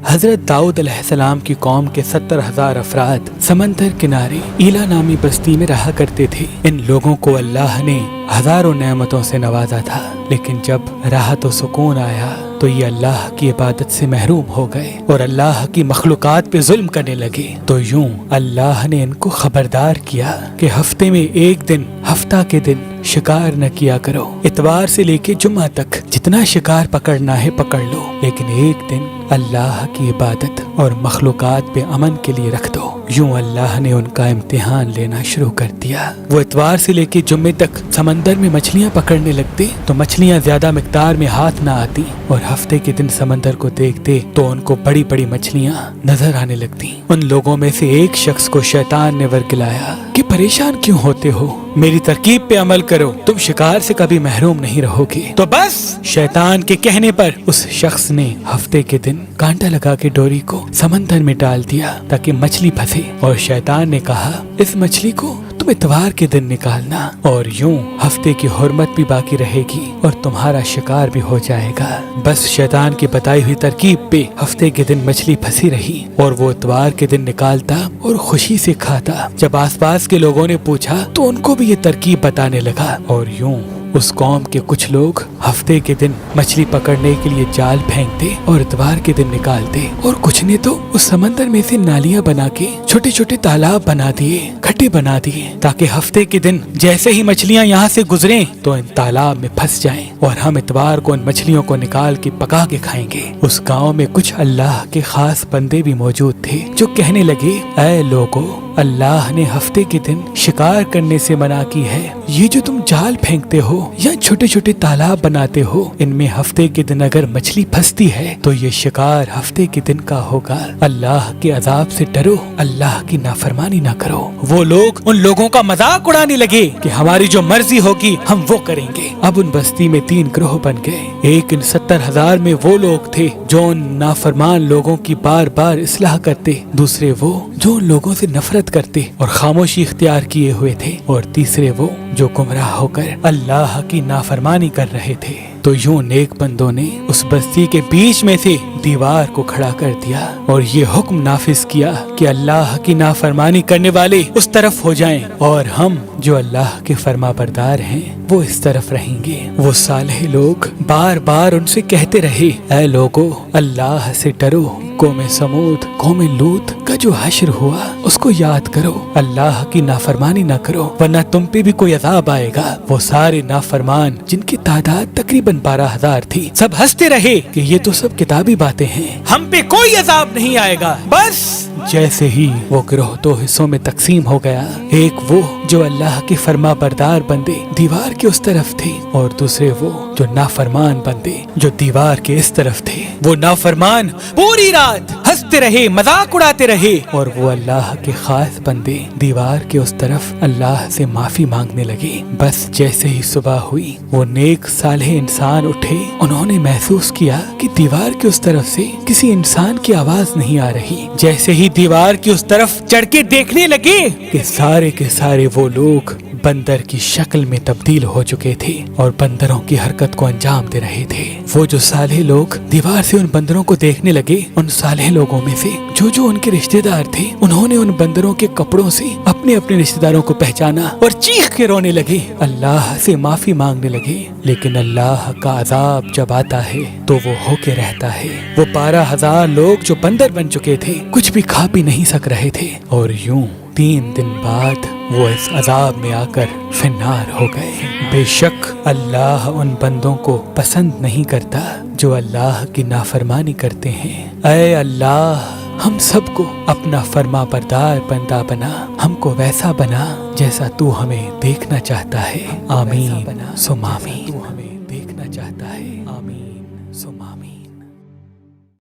حضرت داؤد علیہ السلام کی قوم کے 70,000 افراد سمندر کنارے ایلا نامی بستی میں رہا کرتے تھے۔ ان لوگوں کو اللہ نے ہزاروں نعمتوں سے نوازا تھا، لیکن جب راحت و سکون آیا تو یہ اللہ کی عبادت سے محروم ہو گئے اور اللہ کی مخلوقات پہ ظلم کرنے لگے۔ تو یوں اللہ نے ان کو خبردار کیا کہ ہفتے میں ایک دن، ہفتہ کے دن شکار نہ کیا کرو، اتوار سے لے کے جمعہ تک جتنا شکار پکڑنا ہے پکڑ لو، لیکن ایک دن اللہ کی عبادت اور مخلوقات پہ امن کے لیے رکھ دو۔ یوں اللہ نے ان کا امتحان لینا شروع کر دیا۔ وہ اتوار سے لے کے جمعے تک سمندر میں مچھلیاں پکڑنے لگتے تو مچھلیاں زیادہ مقدار میں ہاتھ نہ آتی، اور ہفتے کے دن سمندر کو دیکھتے تو ان کو بڑی بڑی مچھلیاں نظر آنے لگتی۔ ان لوگوں میں سے ایک شخص کو شیطان نے ورگلایا کہ پریشان کیوں ہوتے ہو، میری ترکیب پہ عمل کرو، تم شکار سے کبھی محروم نہیں رہو گے۔ تو بس شیطان کے کہنے پر اس شخص نے ہفتے کے دن کانٹا لگا کے ڈوری کو سمندر میں ڈال دیا تاکہ مچھلی پھنسے، اور شیطان نے کہا اس مچھلی کو تم اتوار کے دن نکالنا، اور یوں ہفتے کی حرمت بھی باقی رہے گی اور تمہارا شکار بھی ہو جائے گا۔ بس شیطان کی بتائی ہوئی ترکیب پہ ہفتے کے دن مچھلی پھنسی رہی اور وہ اتوار کے دن نکالتا اور خوشی سے کھاتا۔ جب آس پاس کے لوگوں نے پوچھا تو ان کو بھی یہ ترکیب بتانے لگا، اور یوں اس قوم کے کچھ لوگ ہفتے کے دن مچھلی پکڑنے کے لیے جال پھینکتے اور اتوار کے دن نکالتے، اور کچھ نے تو اس سمندر میں سے نالیاں بنا کے چھوٹے چھوٹے تالاب بنا دیے، کھڈے بنا دیے، تاکہ ہفتے کے دن جیسے ہی مچھلیاں یہاں سے گزریں تو ان تالاب میں پھنس جائیں اور ہم اتوار کو ان مچھلیوں کو نکال کے پکا کے کھائیں گے۔ اس گاؤں میں کچھ اللہ کے خاص بندے بھی موجود تھے جو کہنے لگے، اے لوگو، اللہ نے ہفتے کے دن شکار کرنے سے منع کی ہے، یہ جو تم جال پھینکتے ہو یا چھوٹے چھوٹے تالاب بناتے ہو، ان میں ہفتے کے دن اگر مچھلی پھنستی ہے تو یہ شکار ہفتے کے دن کا ہوگا۔ اللہ کے عذاب سے ڈرو، اللہ کی نافرمانی نہ کرو۔ وہ لوگ ان لوگوں کا مذاق اڑانے لگے کہ ہماری جو مرضی ہوگی ہم وہ کریں گے۔ اب ان بستی میں 3 گروہ بن گئے۔ ایک ان 70,000 میں وہ لوگ تھے جو ان نافرمان لوگوں کی بار بار اصلاح کرتے، دوسرے وہ جو ان لوگوں سے نفرت کرتے اور خاموشی اختیار کیے ہوئے تھے، اور تیسرے وہ جو گمراہ ہو کر اللہ کی نافرمانی کر رہے تھے۔ تو یوں نیک بندوں نے اس بستی کے بیچ میں سے دیوار کو کھڑا کر دیا اور یہ حکم نافذ کیا کہ اللہ کی نافرمانی کرنے والے اس طرف ہو جائیں اور ہم جو اللہ کے فرما بردار ہیں وہ اس طرف رہیں گے۔ وہ صالح لوگ بار بار ان سے کہتے رہے، اے لوگو، اللہ سے ڈرو، قوم سمود، قوم لوط کا جو حشر ہوا اس کو یاد کرو، اللہ کی نافرمانی نہ کرو ورنہ تم پہ بھی کوئی عذاب آئے گا۔ وہ سارے نافرمان جن کی تعداد تقریباً 12,000 تھی، سب ہنستے رہے کہ یہ تو سب کتابی باتیں ہیں، ہم پہ کوئی عذاب نہیں آئے گا۔ بس جیسے ہی وہ گروہ 2 حصوں میں تقسیم ہو گیا، ایک وہ جو اللہ کے فرما بردار بندے دیوار کے اس طرف تھے، اور دوسرے وہ جو نافرمان بندے جو دیوار کے اس طرف تھے۔ وہ نافرمان پوری رات ہنستے رہے، مذاق اڑاتے رہے، اور وہ اللہ کے خاص بندے دیوار کے اس طرف اللہ سے معافی مانگنے لگے۔ بس جیسے ہی صبح ہوئی، وہ نیک صالح انسان اٹھے، انہوں نے محسوس کیا کہ دیوار کے اس طرف سے کسی انسان کی آواز نہیں آ رہی۔ جیسے ہی دیوار کی اس طرف چڑھ کے دیکھنے لگے کہ سارے کے سارے وہ لوگ بندر کی شکل میں تبدیل ہو چکے تھے اور بندروں کی حرکت کو انجام دے رہے تھے۔ وہ جو صالح لوگ دیوار سے ان بندروں کو دیکھنے لگے، ان صالح لوگوں میں سے جو ان کے رشتہ دار تھے، انہوں نے ان بندروں کے کپڑوں سے اپنے اپنے رشتہ داروں کو پہچانا اور چیخ کے رونے لگے، اللہ سے معافی مانگنے لگے۔ لیکن اللہ کا عذاب جب آتا ہے تو وہ ہو کے رہتا ہے۔ وہ 12,000 لوگ جو بندر بن چکے تھے کچھ بھی کھا پی نہیں سک رہے تھے، اور یوں 3 دن بعد وہ اس عذاب میں آ کر فنار ہو گئے۔ بے شک اللہ ان بندوں کو پسند نہیں کرتا جو اللہ کی نافرمانی کرتے ہیں۔ اے اللہ، ہم سب کو اپنا فرما بردار بندہ بنا، ہم کو ویسا بنا جیسا تو ہمیں دیکھنا چاہتا ہے۔ آمین ثم آمین۔